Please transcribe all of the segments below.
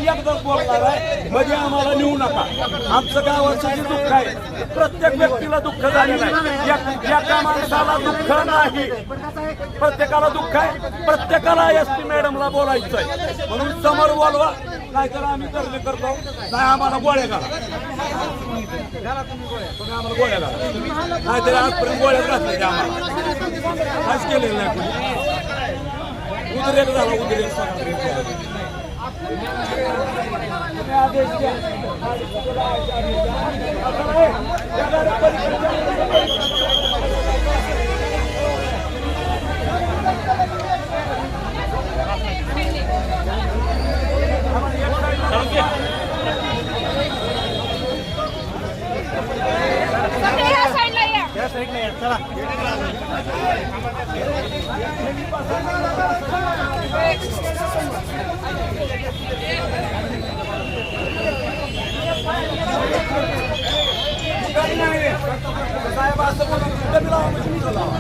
एकदम बोलणार आहे म्हणजे आम्हाला नेऊ नका. आमचं गावाचं जे दुःख आहे प्रत्येक व्यक्तीला दुःख झालेलं आहे. एका माणसाला दुःख नाही, प्रत्येकाला दुःख आहे. प्रत्येकाला SP मॅडमला बोलायचं आहे म्हणून समोर बोलवा, नाहीतर आम्ही करणे करतो. नाही आम्हाला गोळ्या घाला, तुम्ही आम्हाला गोळ्या घाला, नाहीतर आजपर्यंत गोळ्या घातल्या आम्हाला काहीच केलेलं नाही. उद्रेक झाला, उद्रेक आदेश द्या. साहेब असं बोलून कमी लावा म्हणजे मी लावा.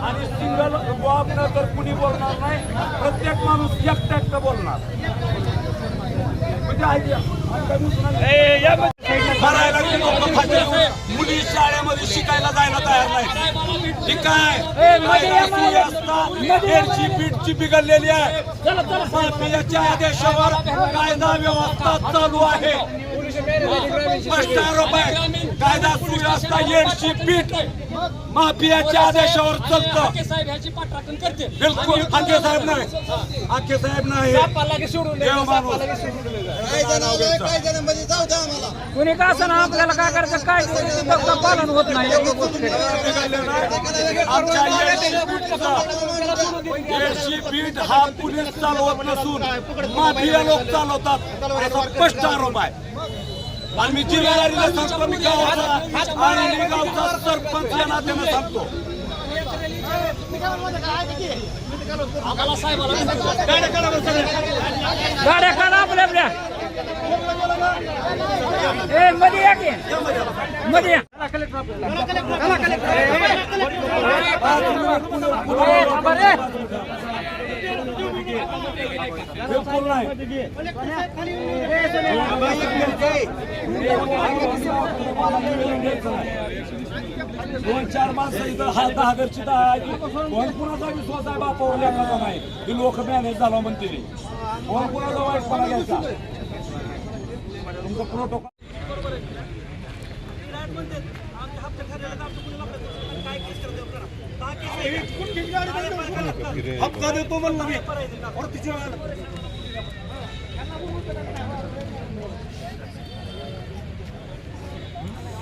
आणि सिंगल बॉब न तर कुणी बोलणार नाही, प्रत्येक माणूस एकटं बोलणार म्हणजे भरायला मुली शाळेमध्ये शिकायला जायला तयार नाही. ठीक आहे, पीठची बिघडलेली आहे. माफियाच्या आदेशावर कायदा व्यवस्था चालू आहे. स्पष्ट आरोप आहे, कायदा सुव्यवस्था एडची पीठ माफियाच्या आदेशावर चालतं. बिलकुल आखे साहेब नाही, आखे साहेब नाही. कुणी का असं ना आपल्याला काय करायचं, काय पालन होत नाही. एडची पीठ हा पोलीस चालवत नसून माफिया लोक चालवतात, असा स्पष्ट आरोप आहे. आणि मी जिल्हाधिकारीला सांगतो, मी गावाचा आणि गावचा सरपंच या नात्यानं सांगतो. गाड्या काढा आपल्या आपल्या मध्ये या की मध्ये या. बिलकुल नाही. 2-4 माणसं इथं 10 घरची कोण कुणाचा विश्वास आहे बापावर लेखाचा नाही. ही लोक मॅनेज झाला म्हणते कोण कुणाचा वाईटपणा घ्यायचा. तुमचं प्रोटोकॉल हप्ता देतो म्हणलं मी.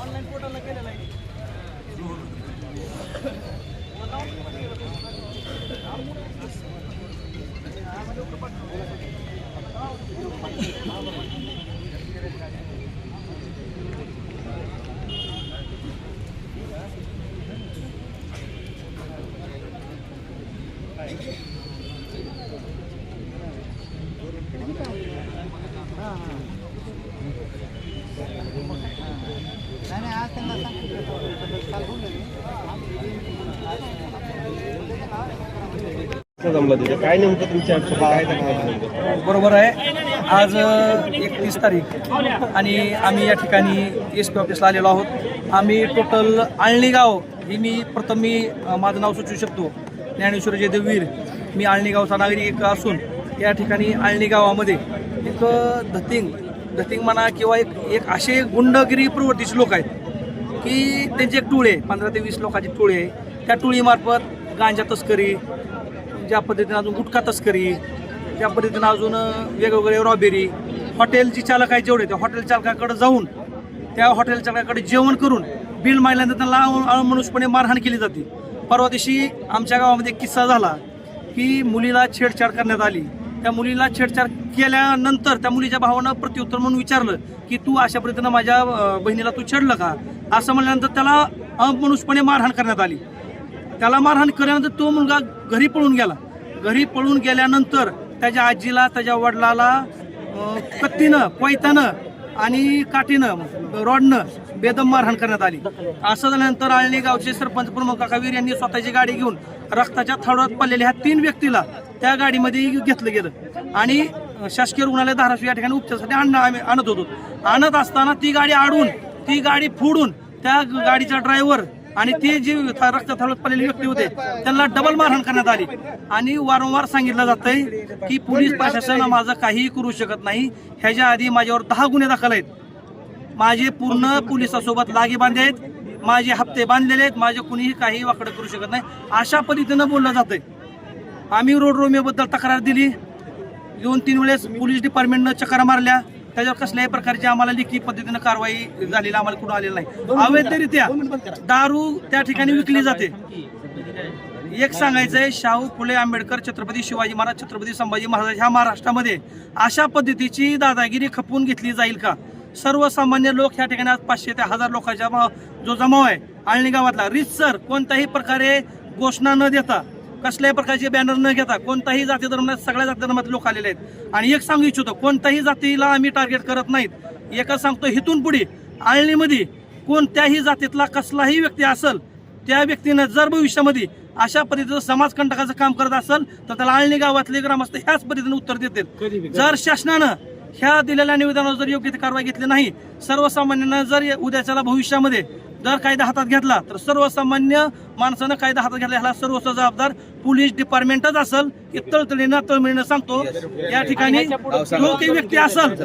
ऑनलाईन पोर्टलला केलेला आहे. काय नेमकं तुमच्या बरोबर आहे. आज 31 तारीख आणि आम्ही या ठिकाणी SP ऑफिसला आलेलो आहोत. आम्ही टोटल आळणी गाव ही मी माझं नाव सुचवू शकतो, ज्ञानेश्वर जयदेव वीर. मी आळणी गावचा नागरिक असून या ठिकाणी आळणी गावामध्ये एक धतिंग म्हणा किंवा एक असे गुंडगिरी प्रवृत्तीचे लोक आहेत की त्यांचे एक टोळी आहे, 15 ते 20 लोकांची टोळी आहे. त्या टोळीमार्फत गांजा तस्करी, ज्या पद्धतीनं अजून गुटखा तस्करी, ज्या पद्धतीनं अजून वेगवेगळे रॉबेरी, हॉटेलची चालक आहे जेवढे त्या हॉटेल चालकाकडे जाऊन त्या हॉटेलच्याकडे जेवण करून बिल मागल्यानंतर त्यांना अमानुषपणे मारहाण केली जाते. परवा दिवशी आमच्या गावामध्ये एक किस्सा झाला की मुलीला छेडछाड करण्यात आली. त्या मुलीला छेडछाड केल्यानंतर त्या मुलीच्या भावानं प्रत्युत्तर म्हणून विचारलं की तू अशा पद्धतीनं माझ्या बहिणीला तू छेडलं का, असं म्हणल्यानंतर त्याला अमानुषपणे मारहाण करण्यात आली. त्याला मारहाण केल्यानंतर तो मुलगा घरी पळून गेला. घरी पळून गेल्यानंतर त्याच्या आजीला, त्याच्या वडिलाला कत्तीनं, कोयत्यानं आणि काठीनं, रॉडनं बेदम मारहाण करण्यात आली. असं झाल्यानंतर आळणी गावचे सरपंच प्रमुख काकावीर यांनी स्वतःची गाडी घेऊन रक्ताच्या थारोळ्यात पडलेल्या ह्या 3 व्यक्तीला त्या गाडीमध्ये घेतलं गेलं आणि शासकीय रुग्णालय धाराशिव या ठिकाणी उपचारासाठी आणत होतो. आणत असताना ती गाडी आडून, ती गाडी फोडून त्या गाडीचा ड्रायव्हर आणि ते जे रक्ताच्या थारोळ्यात पडलेले व्यक्ती होते त्यांना डबल मारहाण करण्यात आली. आणि वारंवार सांगितलं जातंय की पोलीस प्रशासन माझं काहीही करू शकत नाही. ह्याच्या आधी माझ्यावर 10 गुन्हे दाखल आहेत. माझे पूर्ण पोलिसासोबत लागे बांधे आहेत, माझे हप्ते बांधलेले आहेत, माझे कुणीही काही वाकडं करू शकत नाही, अशा पद्धतीनं बोललं जातंय. आम्ही रोड रोमिओबद्दल तक्रार दिली. 2-3 वेळेस पोलीस डिपार्टमेंटनं चक्रा मारल्या. त्याच्यावर कसल्याही प्रकारची आम्हाला लेखी पद्धतीनं कारवाई झालेली आम्हाला कुठं आलेली नाही. अवैधरित्या दारू त्या ठिकाणी विकली जाते. एक सांगायचंय, शाहू फुले आंबेडकर, छत्रपती शिवाजी महाराज, छत्रपती संभाजी महाराज ह्या महाराष्ट्रामध्ये अशा पद्धतीची दादागिरी खपवून घेतली जाईल का? सर्वसामान्य लोक ह्या ठिकाणी आज 500 ते 1000 लोकांचा जो जमाव आहे आळणी गावातला, रीतसर कोणत्याही प्रकारे घोषणा न देता, कसल्याही प्रकारचे बॅनर न घेता, कोणताही जाती धर्मात, सगळ्या जाती धर्मात लोक आलेले आहेत. आणि एक सांगू इच्छितो, कोणत्याही जातीला आम्ही टार्गेट करत नाहीत. एकच सांगतो, इथून पुढे आळणीमध्ये कोणत्याही जातीतला कसलाही व्यक्ती असेल, त्या व्यक्तीनं जर भविष्यामध्ये अशा पद्धतीचं समाजकंटकाचं काम करत असेल तर त्याला आळणी गावातले ग्रामस्थ ह्याच पद्धतीने उत्तर देतील. जर शासनानं ह्या दिलेल्या निवेदनावर जर योग्य ती कारवाई घेतली नाही, सर्वसामान्यांना जर उद्याच्याला भविष्यामध्ये जर कायदा हातात घेतला तर सर्वसामान्य माणसानं कायदा हातात घेतला ह्याला सर्वस्व जबाबदार पोलीस डिपार्टमेंटच असेल. हे तळतळीनं सांगतो. या ठिकाणी जो काही व्यक्ती असेल,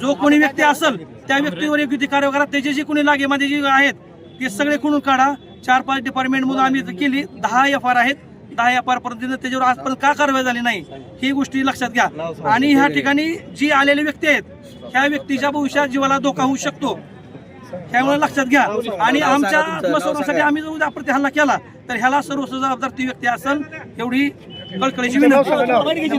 जो कोणी व्यक्ती असेल त्या व्यक्तीवर योग्य ती कारवाई करा. त्याचे जे कोणी लागेमध्ये जे आहेत ते सगळे खुणून काढा. 4-5 डिपार्टमेंटमधून आम्ही केली, 10 FR आहेत. 10 FR पर्यंत त्याच्यावर आजपर्यंत का कारवाई झाली नाही ही गोष्टी लक्षात घ्या. आणि ह्या ठिकाणी जी आलेले व्यक्ती आहेत ह्या व्यक्तीच्या भविष्यात जीवाला धोका होऊ शकतो, त्यामुळे लक्षात घ्या. आणि आमच्या आत्मसंरक्षणासाठी आम्ही जर उद्या प्रति हल्ला केला तर ह्याला सर्वस्व जबाबदार ती व्यक्ती असेल, एवढी कळकळीची विनंती.